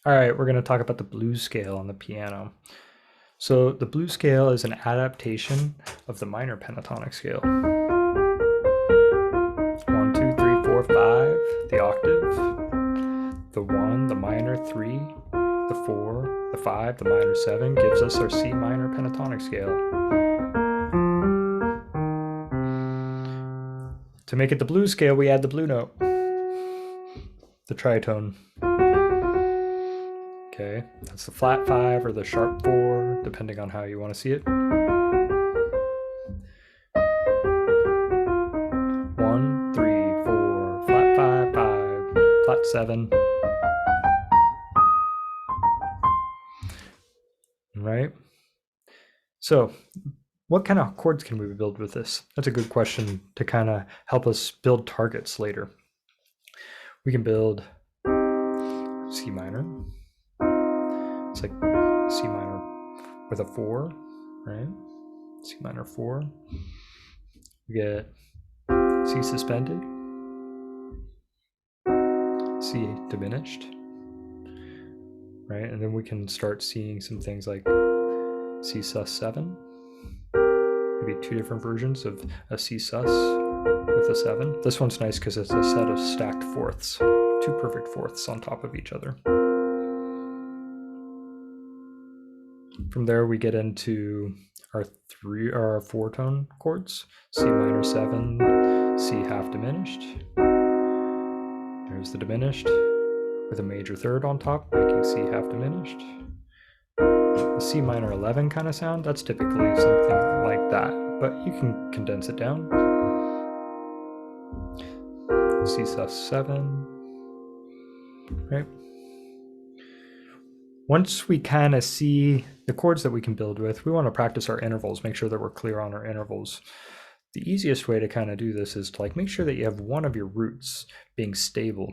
All right, we're going to talk about the blues scale on the piano. So the blues scale is an adaptation of the minor pentatonic scale. 1, 2, 3, 4, 5, the octave, the 1, the minor 3, the 4, the 5, the minor 7 gives us our C minor pentatonic scale. To make it the blues scale, we add the blue note, the tritone. Okay, that's the flat 5 or the sharp 4, depending on how you want to see it. 1, 3, 4, flat 5, 5, flat 7. Right? So, what kind of chords can we build with this? That's a good question to kind of help us build targets later. We can build C minor. It's like C minor with a 4, right? C minor 4. We get C suspended, C diminished, right? And then we can start seeing some things like C sus 7, maybe 2 different versions of a C sus with a 7. This one's nice because it's a set of stacked fourths, 2 perfect fourths on top of each other. From there, we get into our 4-tone chords: C minor 7, C half diminished. There's the diminished with a major third on top, making C half diminished. The C minor 11 kind of sound, that's typically something like that, but you can condense it down. C sus 7, right? Once we kind of see the chords that we can build with, we want to practice our intervals, make sure that we're clear on our intervals. The easiest way to kind of do this is to make sure that you have one of your roots being stable.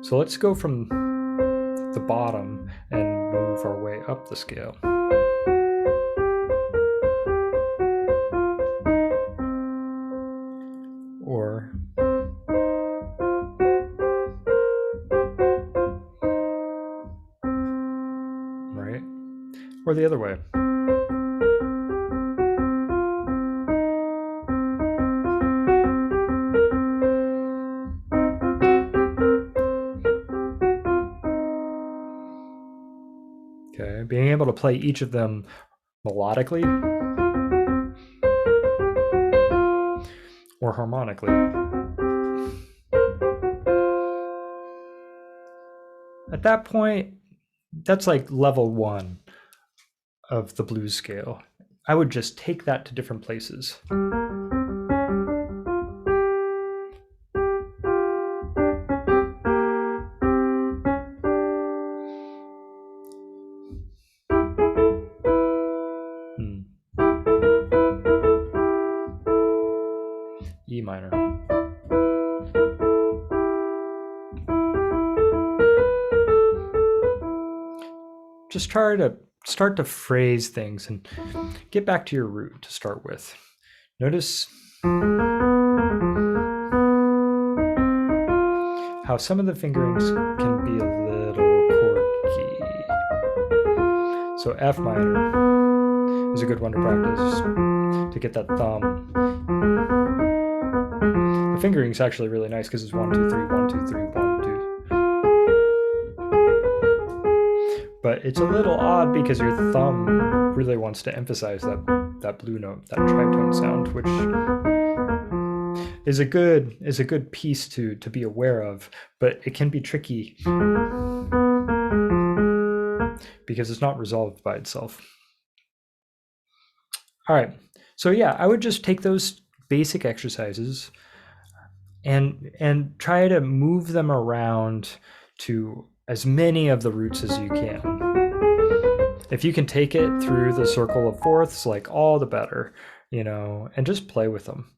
So let's go from the bottom and move our way up the scale. Or right? Or the other way. Okay, being able to play each of them melodically or harmonically. At that point, that's like level 1 of the blues scale. I would just take that to different places. E minor. Just try to start to phrase things and get back to your root to start with. Notice how some of the fingerings can be a little quirky. So F minor is a good one to practice to get that thumb. The fingering is actually really nice because it's 1, 2, 3, 1, 2, 3, 1, 2. But it's a little odd because your thumb really wants to emphasize that blue note, that tritone sound, which is a good piece to be aware of, but it can be tricky because it's not resolved by itself. All right, so yeah, I would just take those basic exercises and try to move them around to as many of the roots as you can. If you can take it through the circle of fourths, like all the better, and just play with them.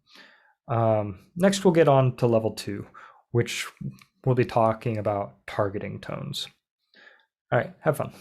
Next, we'll get on to level 2, which we'll be talking about targeting tones. All right, have fun.